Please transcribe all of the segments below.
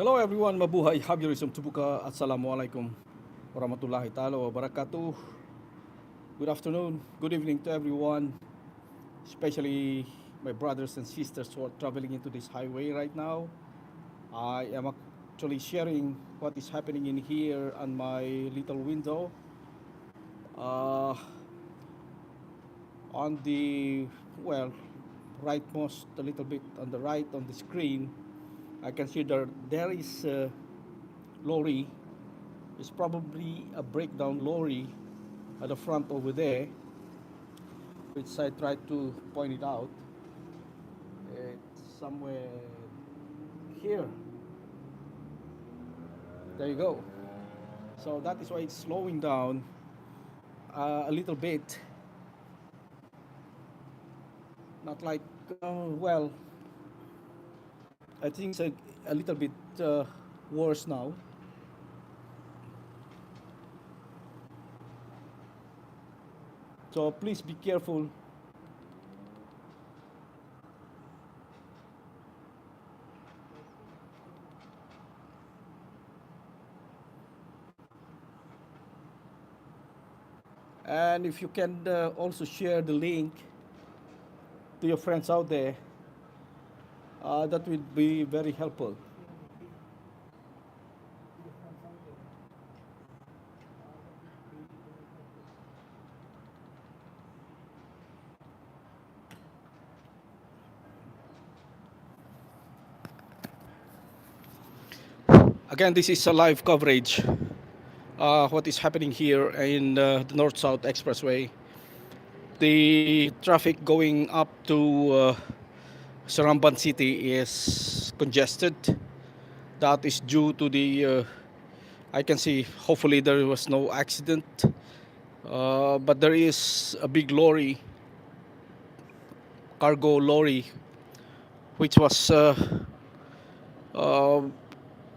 Hello everyone, mabuhay, habirism tubuka, assalamualaikum warahmatullahi ta'ala wabarakatuh. Good afternoon, good evening to everyone, especially my brothers and sisters who are traveling into this highway right now. I am actually sharing what is happening in here on my little window. Uh, on the, well, rightmost, a little bit on the right on the screen, I can see there is a lorry. It's probably a breakdown lorry at the front over there, which I tried to point it out. It's somewhere here. There you go. So that is why it's slowing down a little bit. Not like, well, I think it's a little bit worse now. So please be careful. And if you can also share the link to your friends out there, that would be very helpful. Again, this is a live coverage. What is happening here in the North-South Expressway? The traffic going up to Saramban City is congested. That is due to the, I can see, hopefully there was no accident, but there is a big lorry, cargo lorry, which was uh,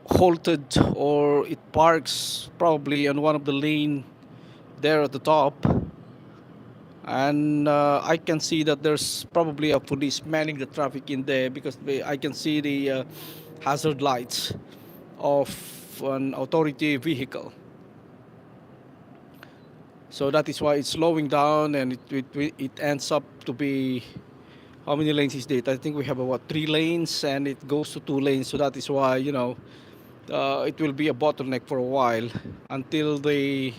halted, or it parks probably on one of the lane there at the top. And I can see that there's probably a police manning the traffic in there, because I can see the hazard lights of an authority vehicle. So that is why it's slowing down, and it ends up to be, how many lanes is it? I think we have about 3 lanes, and it goes to 2 lanes. So that is why, it will be a bottleneck for a while until they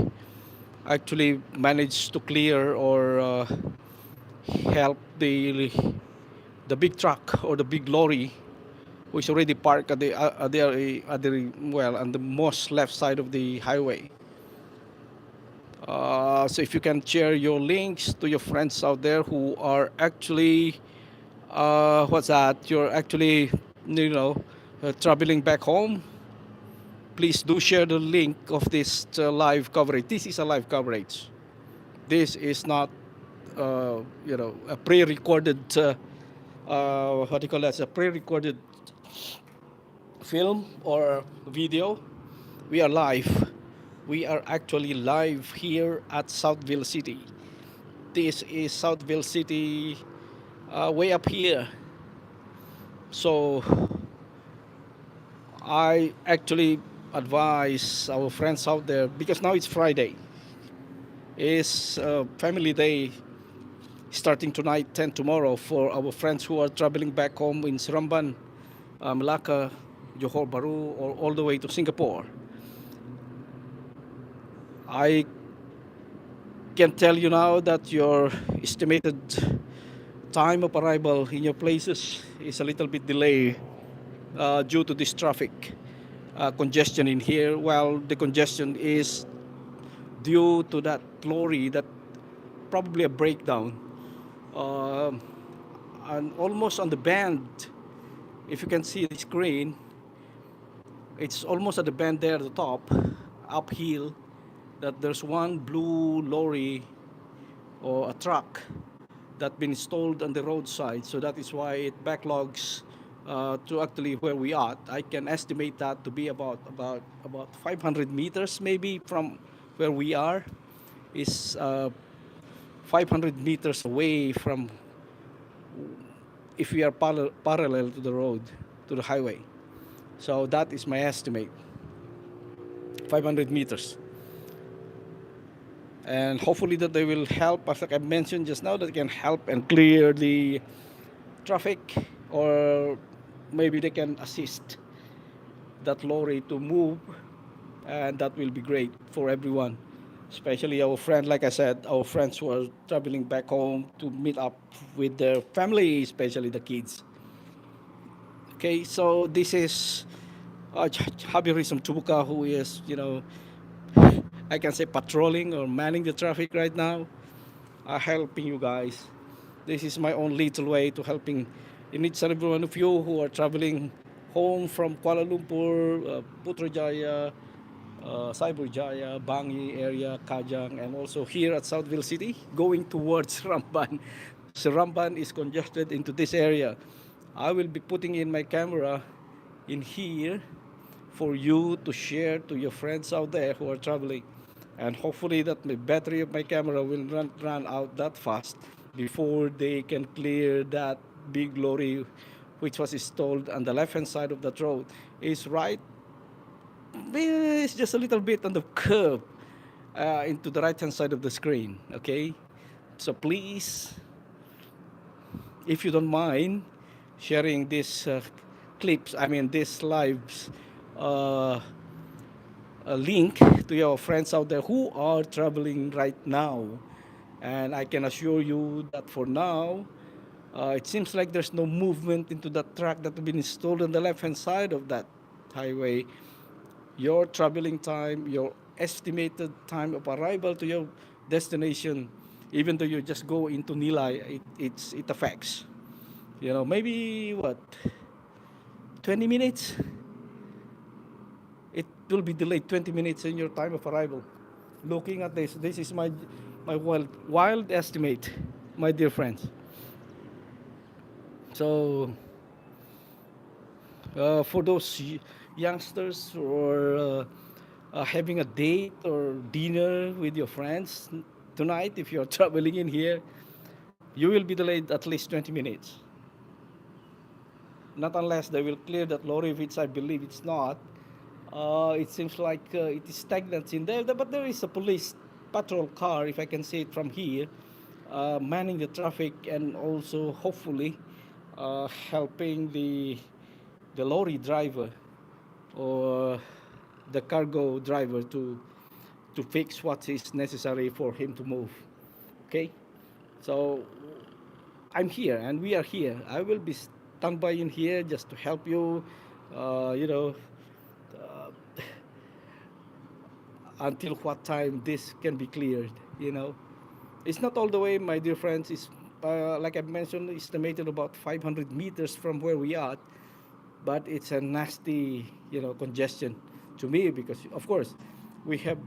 actually manage to clear or help the big truck or the big lorry, which is already parked at the well, on the most left side of the highway. So if you can share your links to your friends out there who are actually, what's that? You're actually, traveling back home. Please do share the link of this live coverage. This is a live coverage. This is not, a pre-recorded, what do you call that? A pre-recorded film or video. We are live. We are actually live here at Southville City. This is Southville City, way up here. So I actually advise our friends out there, because now it's Friday. It's family day, starting tonight, 10 tomorrow, for our friends who are traveling back home in Saramban, Malacca, Johor Bahru, or all the way to Singapore. I can tell you now that your estimated time of arrival in your places is a little bit delayed due to this traffic congestion in here. Well, the congestion is due to that lorry, that probably a breakdown, uh, and almost on the bend. If you can see the screen, it's almost at the bend there at the top, uphill, that there's one blue lorry or a truck that been installed on the roadside. So that is why it backlogs to actually where we are. I can estimate that to be about 500 meters maybe from where we are. Is 500 meters away from, if we are parallel to the road, to the highway. So that is my estimate, 500 meters. And hopefully that they will help, as like I mentioned just now, that they can help and clear the traffic, or maybe they can assist that lorry to move, and that will be great for everyone, especially our friend, like I said, our friends who are traveling back home to meet up with their family, especially the kids. Okay, so this is Habi Rizom Tubuka, who is, I can say patrolling or manning the traffic right now, helping you guys. This is my own little way to helping each and every one of you who are traveling home from Kuala Lumpur, Putrajaya, Cyberjaya, Bangi area, Kajang, and also here at Southville City, going towards Ramban. So Ramban is congested into this area. I will be putting in my camera in here for you to share to your friends out there who are traveling. And hopefully that the battery of my camera will run out that fast before they can clear that big lorry which was installed on the left hand side of that road. Is right, it's just a little bit on the curve into the right hand side of the screen. Okay, so please, if you don't mind sharing these clips, I mean these lives, uh, a link to your friends out there who are traveling right now. And I can assure you that for now, it seems like there's no movement into that track that has been installed on the left hand side of that highway. Your traveling time, your estimated time of arrival to your destination, even though you just go into Nilay, it affects. Maybe what, 20 minutes? It will be delayed 20 minutes in your time of arrival. Looking at this is my wild estimate, my dear friends. So for those youngsters or having a date or dinner with your friends tonight, if you're traveling in here, you will be delayed at least 20 minutes. Not unless they will clear that lorry, which I believe it's not. It seems like it is stagnant in there, but there is a police patrol car, if I can see it from here, manning the traffic and also hopefully helping the lorry driver or the cargo driver to fix what is necessary for him to move. Okay, so I'm here and we are here. I will be standby in here just to help you. Uh, you know, uh, until what time this can be cleared. It's not all the way, my dear friends. It's like I mentioned, estimated about 500 meters from where we are, but it's a nasty, congestion to me because, of course, we have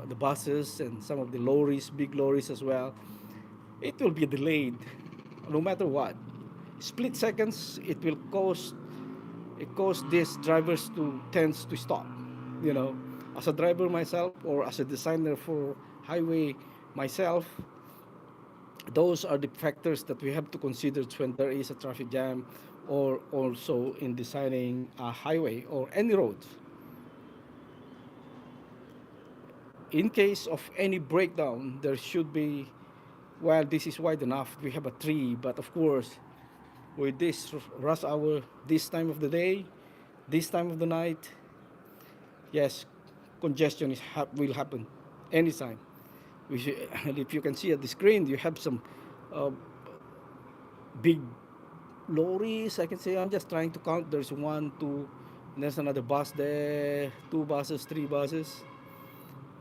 the buses and some of the lorries, big lorries as well. It will be delayed, no matter what. Split seconds, it cause these drivers to tends to stop. You know, as a driver myself or as a designer for highway myself, those are the factors that we have to consider when there is a traffic jam or also in designing a highway or any road. In case of any breakdown, there should be, well, this is wide enough. We have a tree, but of course, with this rush hour, this time of the day, this time of the night, yes, congestion will happen anytime. And if you can see at the screen, you have some uh, big lorries. I can say I'm just trying to count. There's one, two, and there's another bus there, two buses, three buses.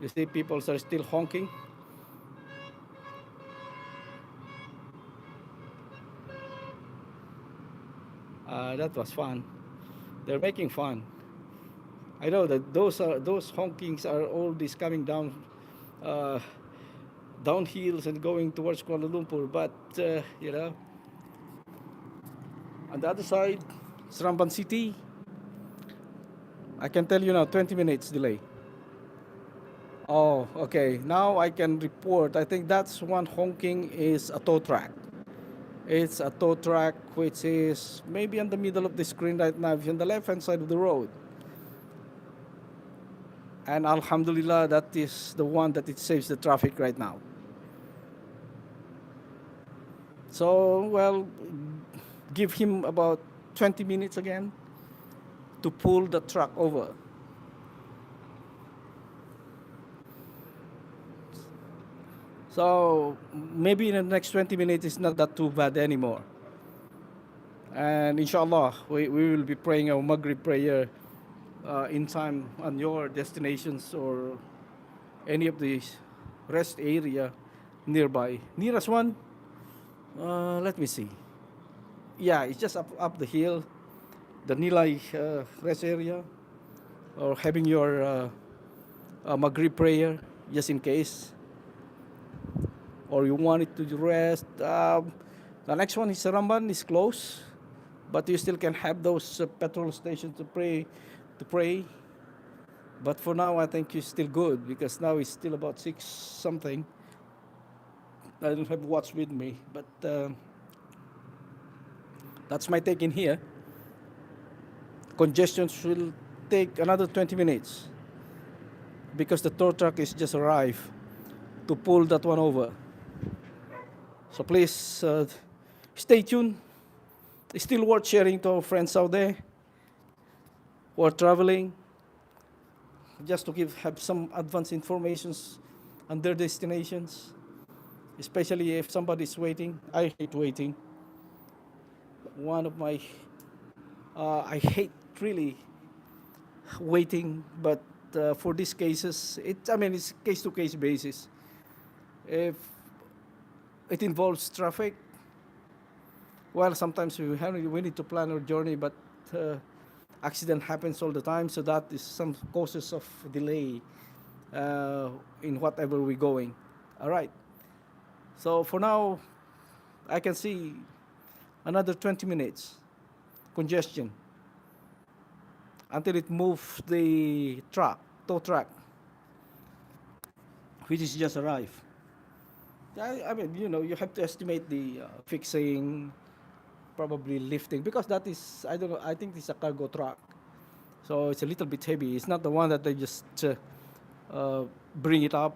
You see, people are still honking. That was fun. They're making fun. I know that those honkings are all this coming down, uh, down hills and going towards Kuala Lumpur. But on the other side, Seramban City, I can tell you now, 20 minutes delay. Oh, okay. Now I can report. I think that's one honking is a tow track. It's a tow track which is maybe in the middle of the screen right now, on the left hand side of the road. And Alhamdulillah, that is the one that it saves the traffic right now. So, well, give him about 20 minutes again to pull the truck over. So maybe in the next 20 minutes it's not that too bad anymore. And inshallah, we will be praying our Maghrib prayer in time on your destinations or any of the rest area nearby. Nearest one, let me see. Yeah, it's just up the hill, the Nilay rest area, or having your Maghrib prayer just in case, or you want it to rest. The next one is Ramban is close, but you still can have those petrol stations to pray. But for now, I think it's still good because now it's still about 6 something. I don't have watch with me, but that's my take in here. Congestion will take another 20 minutes because the tow truck is just arrived to pull that one over. So please stay tuned. It's still worth sharing to our friends out there who are traveling, just to have some advance informations on their destinations, especially if somebody's waiting. I hate waiting. One of my, I hate really waiting, but for these cases, it's case-to-case basis. If it involves traffic, well, sometimes we need to plan our journey, but accident happens all the time, so that is some causes of delay in whatever we're going. All right. So for now, I can see another 20 minutes congestion until it moves the tow truck, which is just arrived. You have to estimate the fixing, probably lifting, because that is, I don't know, I think it's a cargo truck. So it's a little bit heavy. It's not the one that they just bring it up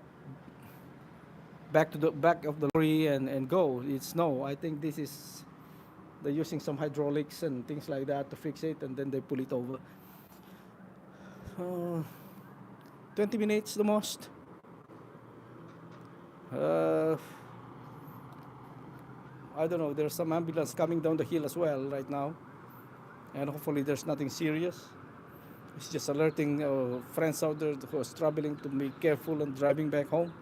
back to the back of the lorry and go. I think this is, they're using some hydraulics and things like that to fix it, and then they pull it over. 20 minutes the most. I don't know, there's some ambulance coming down the hill as well right now, and hopefully there's nothing serious. It's just alerting friends out there who are traveling to be careful and driving back home.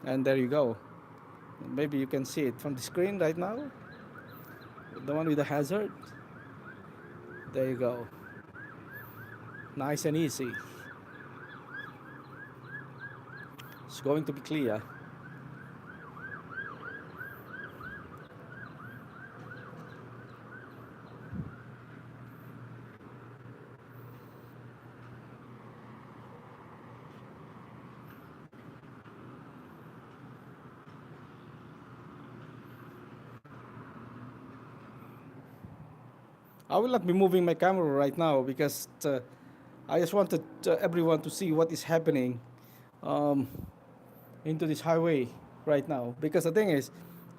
And there you go. Maybe you can see it from the screen right now, the one with the hazard. There you go. Nice and easy. It's going to be clear. I will not be moving my camera right now because I just wanted everyone to see what is happening into this highway right now. Because the thing is,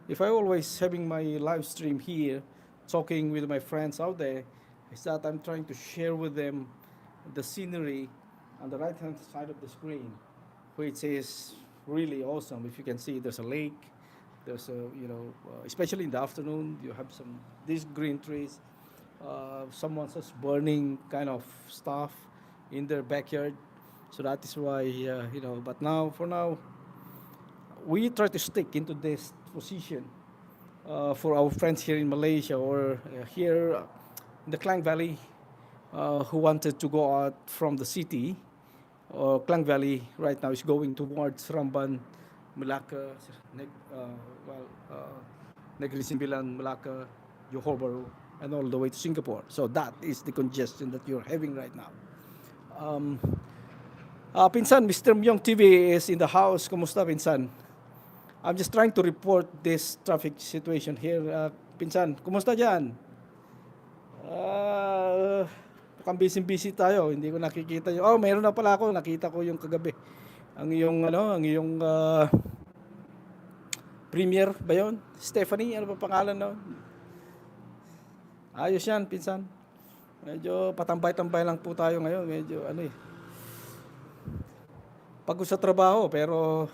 if I always having my live stream here, talking with my friends out there, is that I'm trying to share with them the scenery on the right hand side of the screen, which is really awesome. If you can see, there's a lake, there's especially in the afternoon, you have these green trees. Someone says burning kind of stuff in their backyard, so that is why but for now we try to stick into this position for our friends here in Malaysia or here in the Klang Valley who wanted to go out from the city. Klang Valley right now is going towards Ramban, Malacca, Negri Sembilan, Malacca, Johor Bahru, and all the way to Singapore. So that is the congestion that you're having right now. Pinsan, Mr. Myong TV is in the house. Kumusta, Pinsan? I'm just trying to report this traffic situation here. Pinsan, kumusta dyan? mukhang busy tayo. Hindi ko nakikita yung... Oh, meron na pala ako. Nakita ko yung kagabi. Ang iyong premier ba yun? Stephanie, ano ba pangalan nun? Ayos yan, pinsan. Medyo patambay-tambay lang po tayo ngayon. Medyo pagod sa trabaho, pero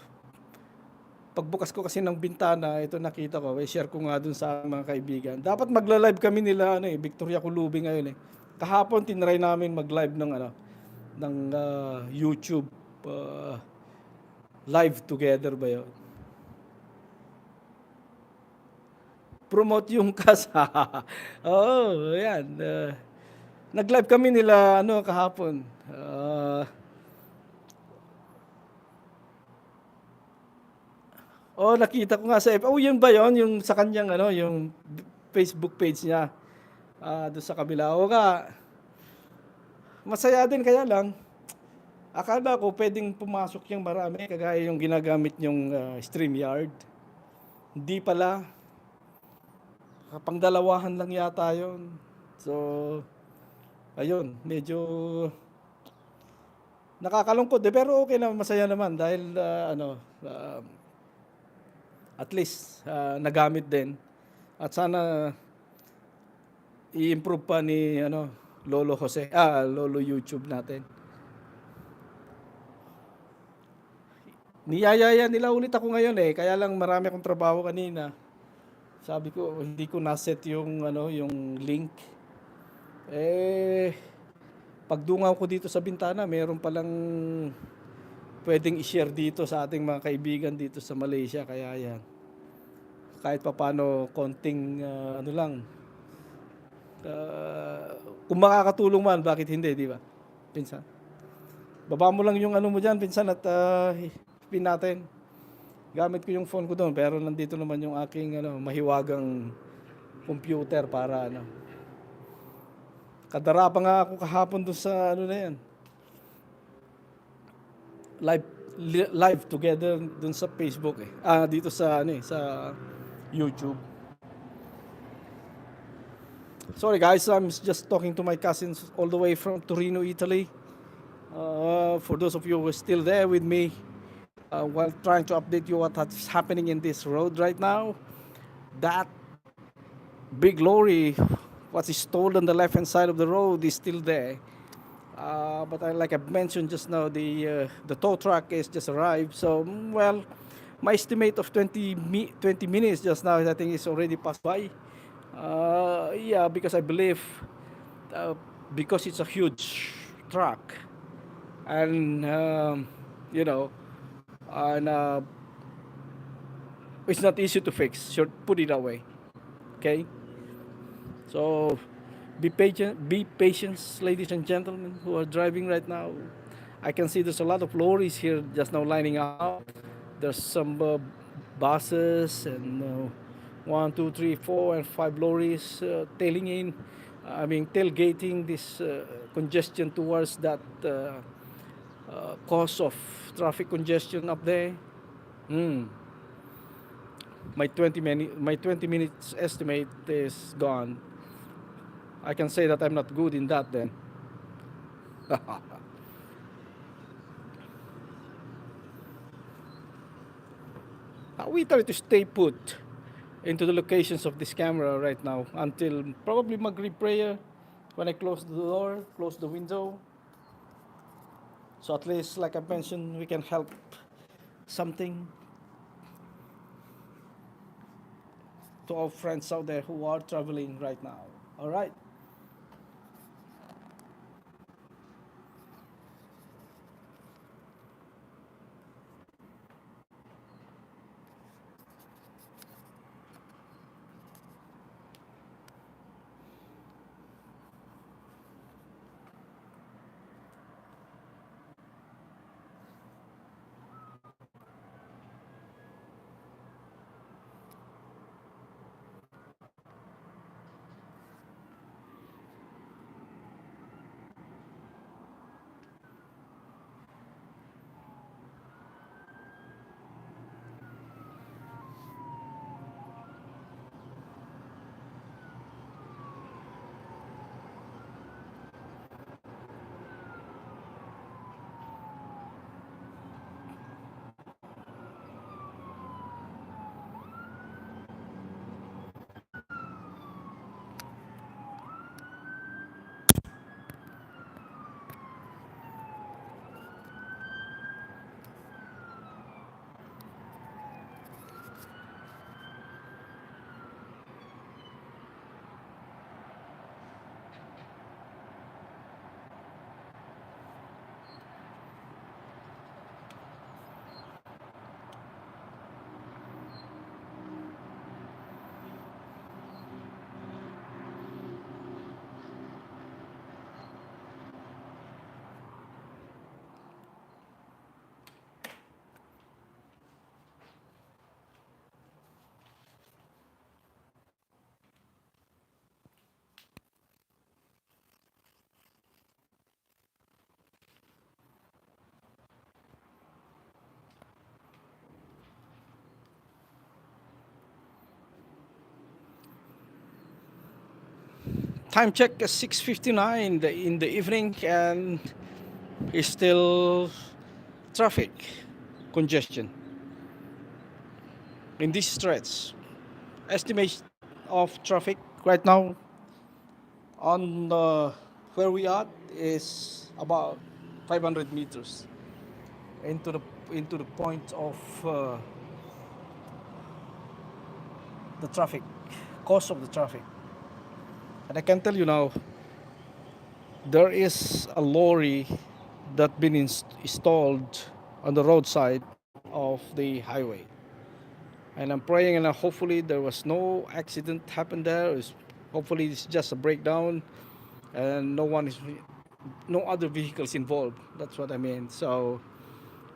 pagbukas ko kasi ng bintana, ito nakita ko, share ko nga dun sa mga kaibigan. Dapat magla-live kami nila, Victoria Kulubi ngayon eh. Kahapon tinry namin mag-live ng YouTube live together ba yun? Promote yung kasa. Oo, yan. Nag-live kami nila kahapon. Nakita ko nga sa yun ba yun? Yung sa kanyang yung Facebook page niya. Doon sa kabila. O nga, masaya din kaya lang. Akala ko pwedeng pumasok yung marami kagaya yung ginagamit yung StreamYard. Hindi pala. Pangdalawahan lang yata yun. So, ayun, medyo nakakalungkot pero okay na, masaya naman dahil at least nagamit din. At sana i-improve pa ni Lolo Jose, Lolo YouTube natin. Niyayaya nila ulit ako ngayon kaya lang marami akong trabaho kanina. Sabi ko hindi ko na-set yung link. Pagdungaw ko dito sa bintana, meron palang pwedeng i-share dito sa ating mga kaibigan dito sa Malaysia, kaya yan. Kahit papaano konting lang. Kung makakatulong man, bakit hindi, di ba? Pinsan. Baba mo lang yung mo diyan, pinsan, at pin natin. Gamit ko yung phone ko doon, pero nandito naman yung aking mahiwagang computer para Kadara pa nga ako kahapon doon sa na yan. Live together doon sa Facebook dito sa sa YouTube. Sorry guys, I'm just talking to my cousins all the way from Torino, Italy. For those of you who are still there with me, while trying to update you what's happening in this road right now, that big lorry, what is stored on the left hand side of the road is still there. But like I mentioned just now, the tow truck is just arrived. So, well, my estimate of 20 minutes just now, I think, is already passed by. Yeah, because I believe, because it's a huge truck, and it's not easy to fix. Should put it that way. Okay. So, be patient, ladies and gentlemen who are driving right now. I can see there's a lot of lorries here just now lining up. There's some buses and 1, 2, 3, 4, and 5 lorries tailgating this congestion towards that cause of traffic congestion up there. My 20 minutes estimate is gone. I can say that I'm not good in that then. We try to stay put into the locations of this camera right now until probably Maghrib prayer, when I close the door, close the window. So at least, like I mentioned, we can help something to our friends out there who are traveling right now. All right. Time check is 6:59 in the evening, and is still traffic congestion in this stretch. Estimate of traffic right now on where we are is about 500 meters into the point of the traffic, cause of the traffic. And I can tell you now, there is a lorry that been installed on the roadside of the highway, and I'm praying and hopefully there was no accident happened there. Hopefully it's just a breakdown and no other vehicles involved. That's what I mean. So,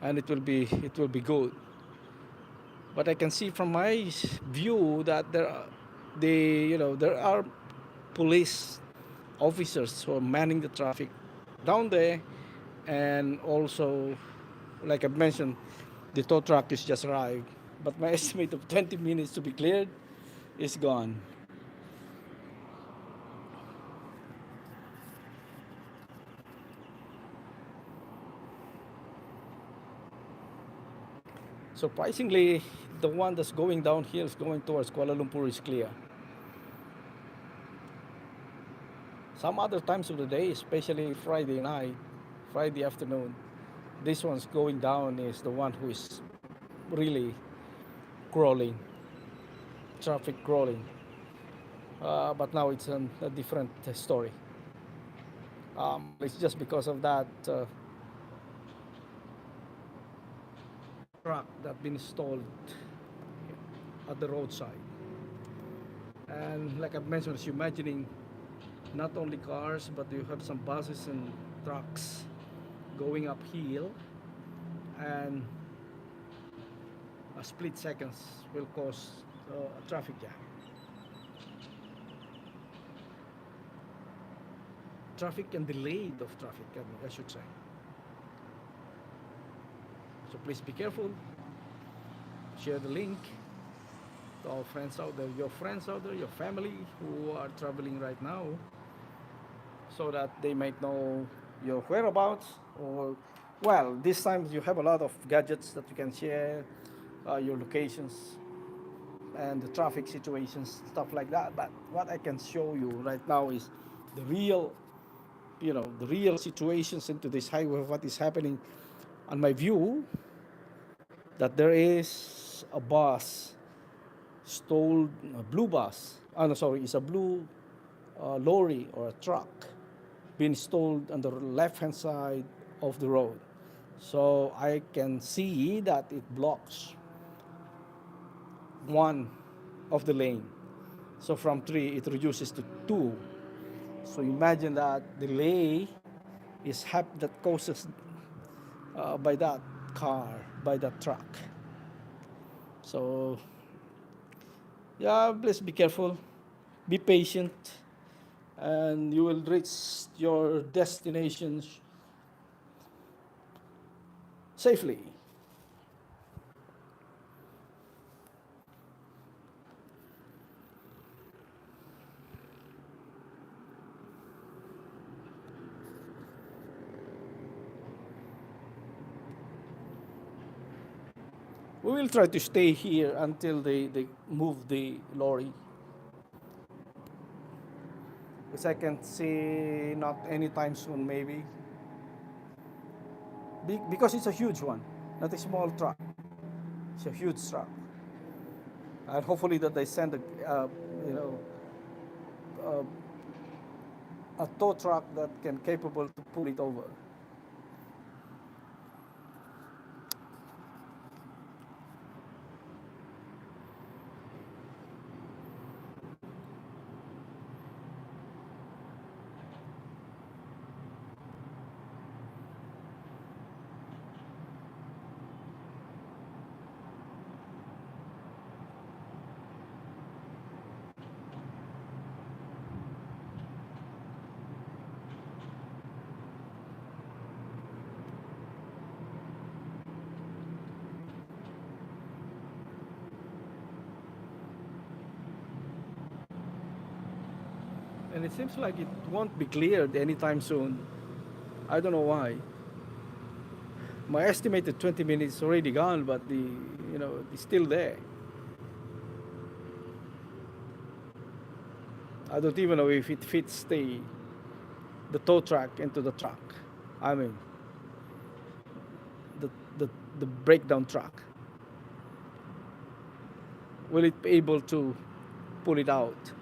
and it will be good. But I can see from my view that there are police officers who are manning the traffic down there, and also, like I mentioned, the tow truck is just arrived. But my estimate of 20 minutes to be cleared is gone. Surprisingly, the one that's going down here is going towards Kuala Lumpur is clear. Some other times of the day, especially Friday night, Friday afternoon, this one's going down is the one who is really crawling, traffic crawling. But now it's a different story. It's just because of that truck that been installed at the roadside. And like I've mentioned, you're imagining not only cars, but you have some buses and trucks going uphill, and a split seconds will cause a traffic jam. Traffic and delayed of traffic, I should say. So please be careful. Share the link to our friends out there, your friends out there, your family who are traveling right now, so that they might know your whereabouts. Or, well, this time you have a lot of gadgets that you can share, your locations and the traffic situations, stuff like that. But what I can show you right now is the real, the real situations into this highway, what is happening. On my view, that there is a bus stole, a blue bus. Oh, no, sorry, it's a blue lorry or a truck being stalled on the left hand side of the road. So I can see that it blocks one of the lane. So from three, it reduces to two. So imagine that delay is that causes by that car, by that truck. So yeah, please be careful, be patient, and you will reach your destinations safely. We will try to stay here until they move the lorry. Because I can see not anytime soon, maybe. Because it's a huge one, not a small truck. It's a huge truck. And hopefully that they send you know, a tow truck that can capable to pull it over. and it seems like it won't be cleared anytime soon. I don't know why. My estimated 20 minutes already gone, but it's still there. I don't even know if it fits the tow truck into the truck. I mean, the the, the breakdown truck. Will it be able to pull it out?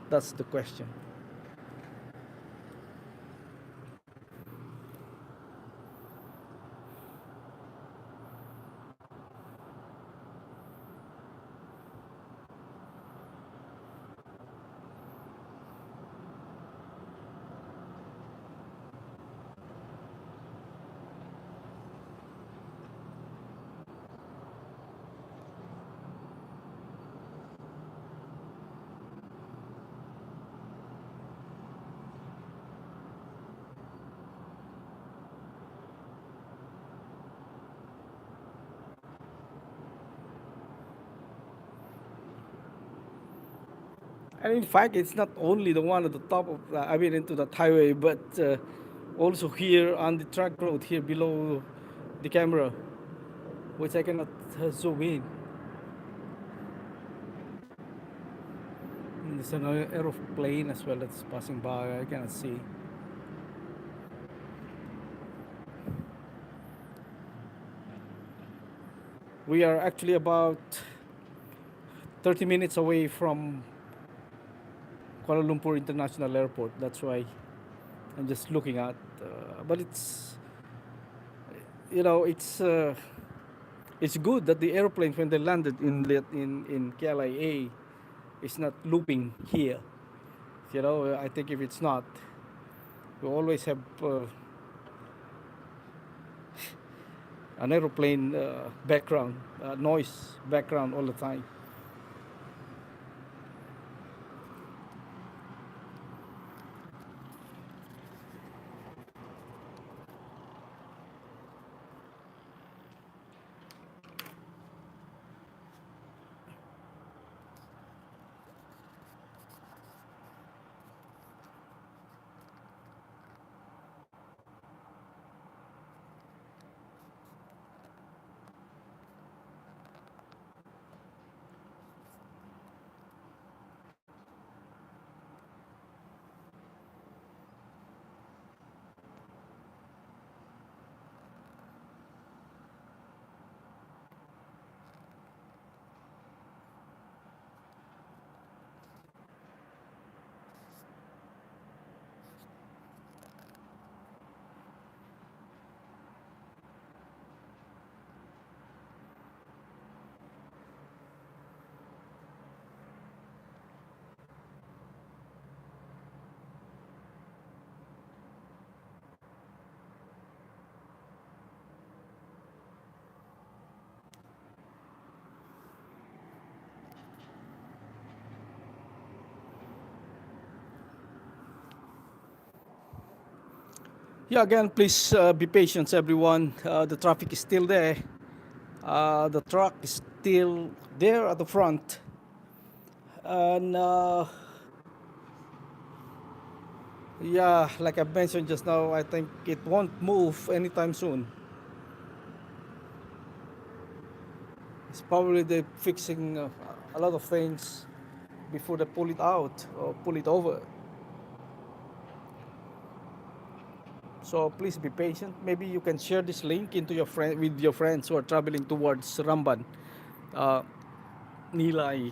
That's the question. And in fact, it's not only the one at the top of, I mean, into the highway, but also here on the track road, here below the camera, which I cannot zoom in. And there's an aeroplane as well that's passing by. I cannot see. We are actually about 30 minutes away from Kuala Lumpur International Airport. That's why I'm just looking at. But it's it's good that the airplane when they landed in KLIA is not looping here. I think if it's not, we always have an aeroplane background, noise background all the time. Yeah, again, please be patient, everyone. The traffic is still there. The truck is still there at the front. And yeah, like I mentioned just now, I think it won't move anytime soon. It's probably they're fixing a lot of things before they pull it out or pull it over. So please be patient. Maybe you can share this link into your friend with your friends who are traveling towards Ramban, uh, Nilay,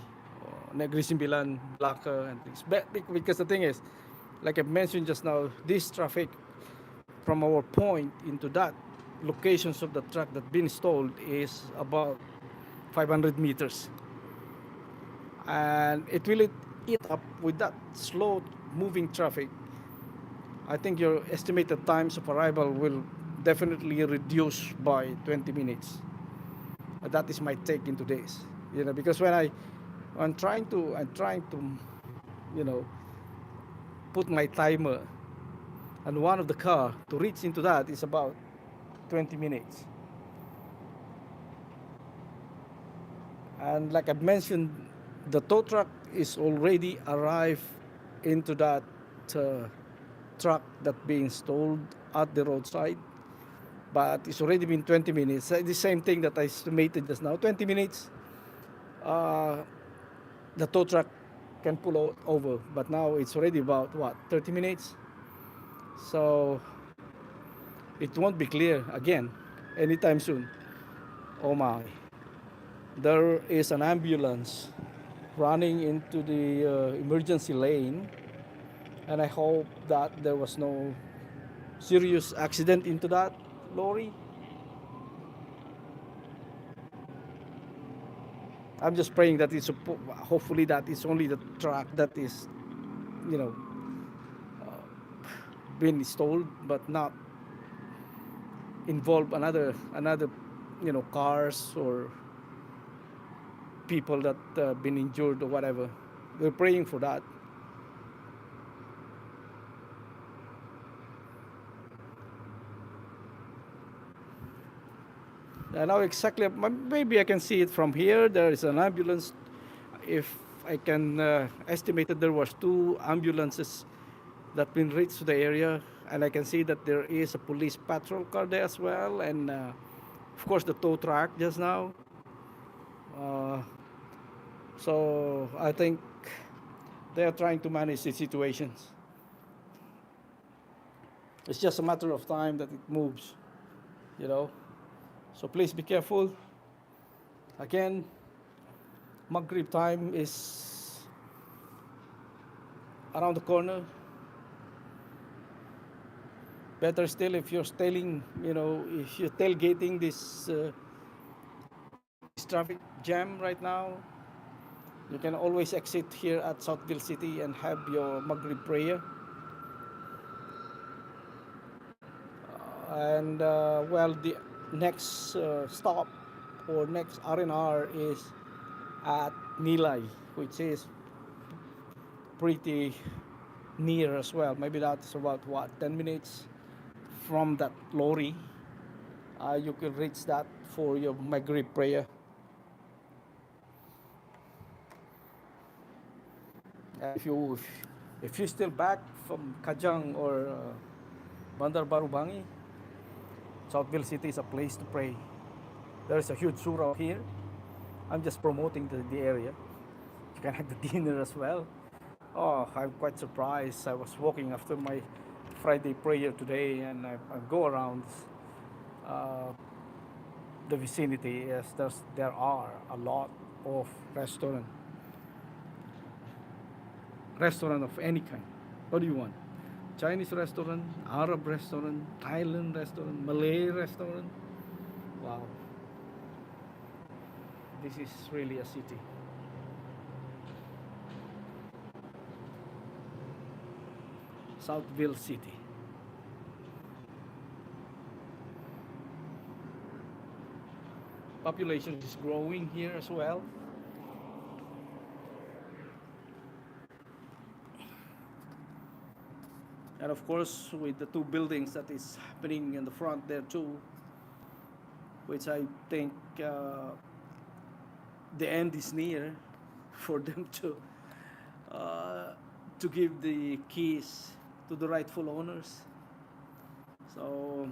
Negri Sembilan, Malacca, and things. Because the thing is, like I mentioned just now, this traffic from our point into that locations of the truck that been installed is about 500 meters, and it will eat up with that slow moving traffic. I think your estimated times of arrival will definitely reduce by 20 minutes. That is my take into this. Because I'm trying to, you know, put my timer on one of the car to reach into that is about 20 minutes. And like I mentioned, the tow truck is already arrived into that uh, truck that being stalled at the roadside. But it's already been 20 minutes. The same thing that I estimated just now. 20 minutes, uh, the tow truck can pull over. But now it's already about what, 30 minutes. So it won't be clear again anytime soon. Oh my. There is an ambulance running into the emergency lane, and I hope that there was no serious accident into that lorry. I'm just praying that hopefully that it's only the truck that is, you know, been stalled, but not involve another, cars or people that been injured or whatever. We're praying for that. Now exactly, maybe I can see it from here. There is an ambulance. If I can estimate that there was two ambulances that been reached to the area, and I can see that there is a police patrol car there as well, and of course the tow truck just now. Uh, so I think they are trying to manage the situations. It's just a matter of time that it moves, you know. So please be careful. Again, Maghrib time is around the corner. Better still if you're if you're tailgating this traffic jam right now, you can always exit here at Southville City and have your Maghrib prayer. And well, the next stop or next R&R is at Nilay, which is pretty near as well. Maybe that's about what, 10 minutes from that lorry. You can reach that for your Maghrib prayer. And if you're still back from Kajang or Bandar Baru Bangi, Southville City is a place to pray. There's a huge surau here. I'm just promoting the area. You can have the dinner as well. Oh, I'm quite surprised. I was walking after my Friday prayer today, and I go around uh, the vicinity. Yes, there are a lot of restaurant of any kind. What do you want? Chinese restaurant, Arab restaurant, Thailand restaurant, Malay restaurant. Wow, this is really a city. Southville City. Population is growing here as well. And of course, with the two buildings that is happening in the front there too, which I think the end is near for them uh, to give the keys to the rightful owners. So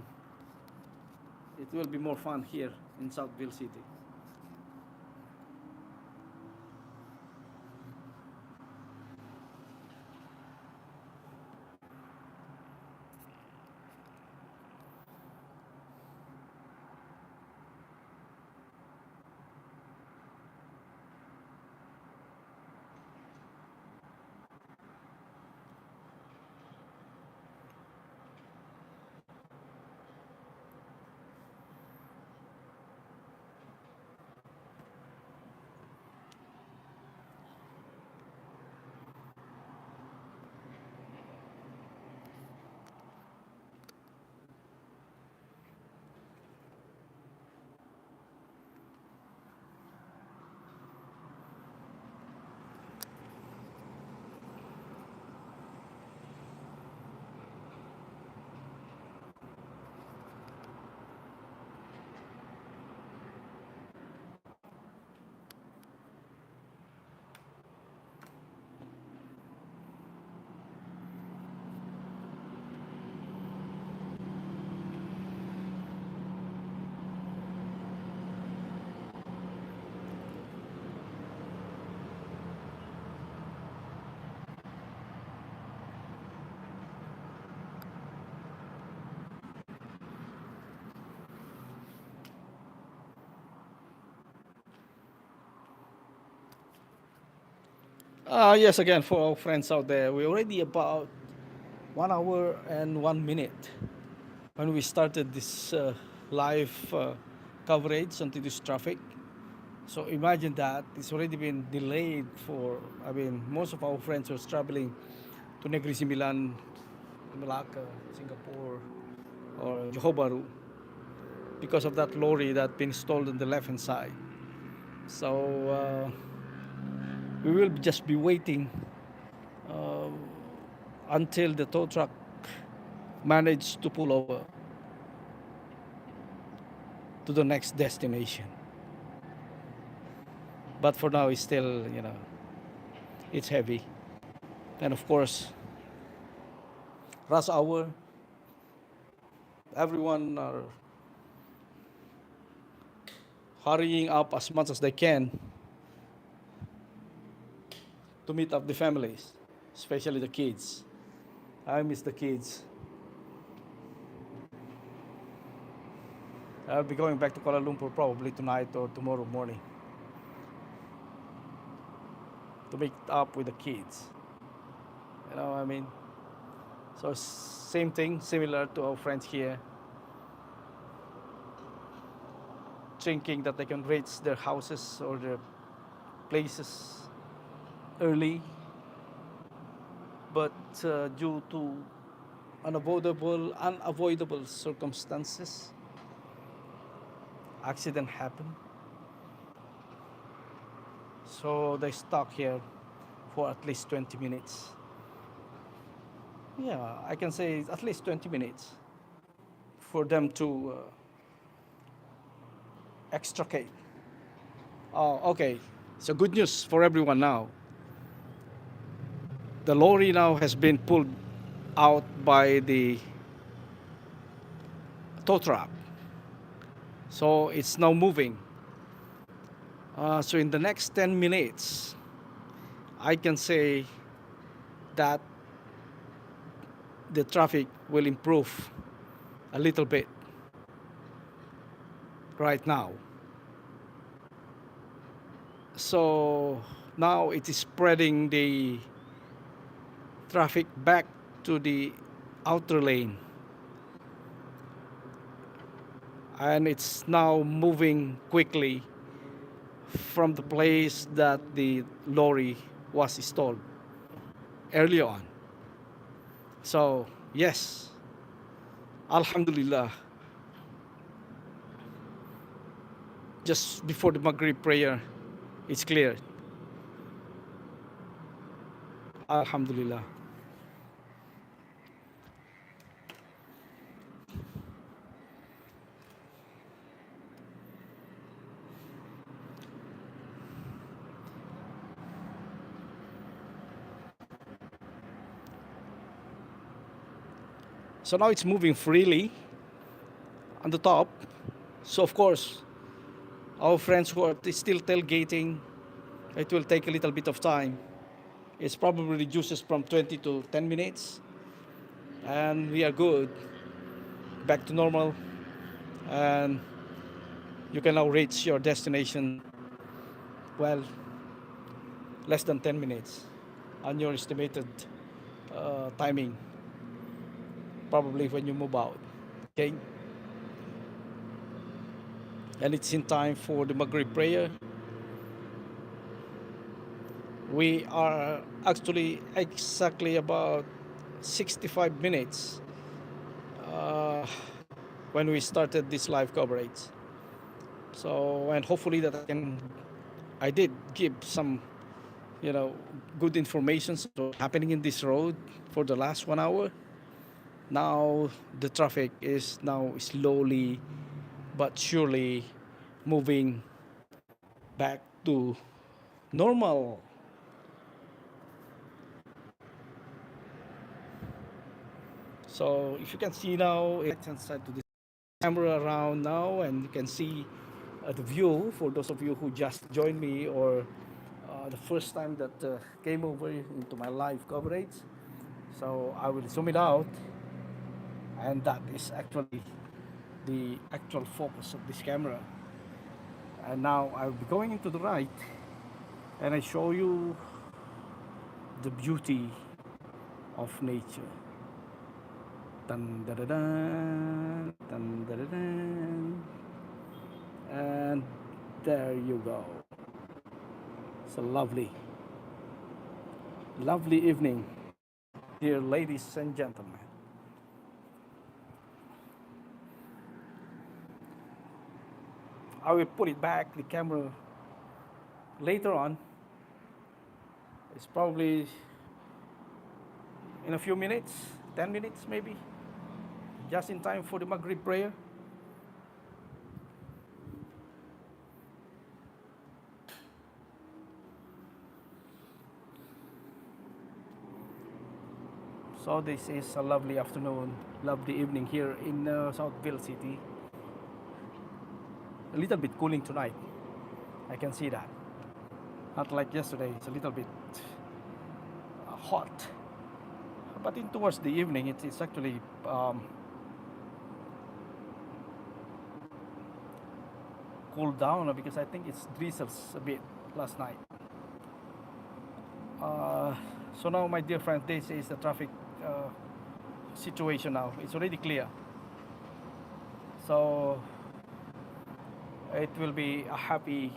it will be more fun here in Southville City. Yes, again, for our friends out there, we're already about 1 hour and 1 minute when we started this live coverage onto this traffic. So imagine that it's already been delayed for, I mean, most of our friends are traveling to Negri Similan, Malacca, Singapore, or Johor Bahru because of that lorry that been stalled on the left hand side. So we will just be waiting uh, until the tow truck managed to pull over to the next destination. But for now, it's still, it's heavy. And of course, rush hour, everyone are hurrying up as much as they can to meet up the families, especially the kids. I miss the kids. I'll be going back to Kuala Lumpur probably tonight or tomorrow morning to meet up with the kids. You know what I mean? So same thing, similar to our friends here, thinking that they can reach their houses or their places early, but due to unavoidable circumstances, accident happened. So they stuck here for at least 20 minutes. Yeah, I can say at least 20 minutes for them to extricate. Oh, okay. So good news for everyone now. The lorry now has been pulled out by the tow truck. So it's now moving. So in the next 10 minutes, I can say that the traffic will improve a little bit right now. So now it is spreading the traffic back to the outer lane. And it's now moving quickly from the place that the lorry was stalled earlier on. So, yes, Alhamdulillah, just before the Maghrib prayer, it's clear. Alhamdulillah. So now it's moving freely on the top. So, of course, our friends who are still tailgating, it will take a little bit of time. It's probably reduces from 20 to 10 minutes. And we are good, back to normal. And you can now reach your destination, well, less than 10 minutes on your estimated timing, probably when you move out. Okay? And it's in time for the Maghrib prayer. We are actually exactly about 65 minutes uh, when we started this live coverage. So, and hopefully that I did give some, good information happening in this road for the last 1 hour. Now the traffic is now slowly but surely moving back to normal. So if you can see now, it's inside to this camera around now, and you can see the view for those of you who just joined me or the first time that came over into my live coverage. So I will zoom it out, and that is actually the actual focus of this camera. And now I'll be going into the right, and I show you the beauty of nature. Dun, da, da, dun, dun, da, da, dun. And there you go. It's a lovely, lovely evening, dear ladies and gentlemen. I will put it back, the camera, later on. It's probably in a few minutes, 10 minutes maybe, just in time for the Maghrib prayer. So this is a lovely afternoon, lovely evening here in Southville City. A little bit cooling tonight. I can see that. Not like yesterday. It's a little bit hot. But in towards the evening, it's actually cooled down because I think it's drizzles a bit last night. So now, my dear friend, this is the traffic situation now. It's already clear. So it will be a happy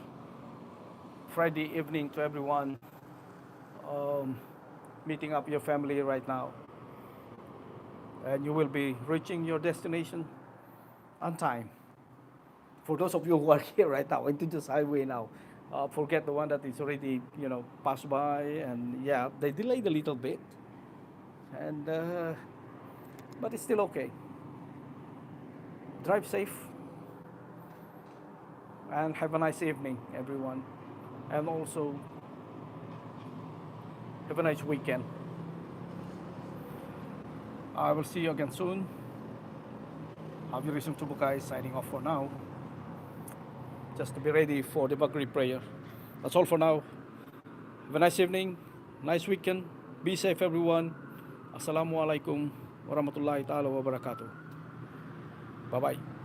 Friday evening to everyone meeting up your family right now. And you will be reaching your destination on time. For those of you who are here right now into this highway now, forget the one that is already, passed by, and yeah, they delayed a little bit, and but it's still okay. Drive safe and have a nice evening, everyone, and also have a nice weekend. I will see you again soon. Have you listened to Bukay signing off for now, just to be ready for the Maghrib prayer. That's all for now. Have a nice evening, nice weekend. Be safe, everyone. Assalamualaikum warahmatullahi ta'ala wabarakatuh. Bye-bye.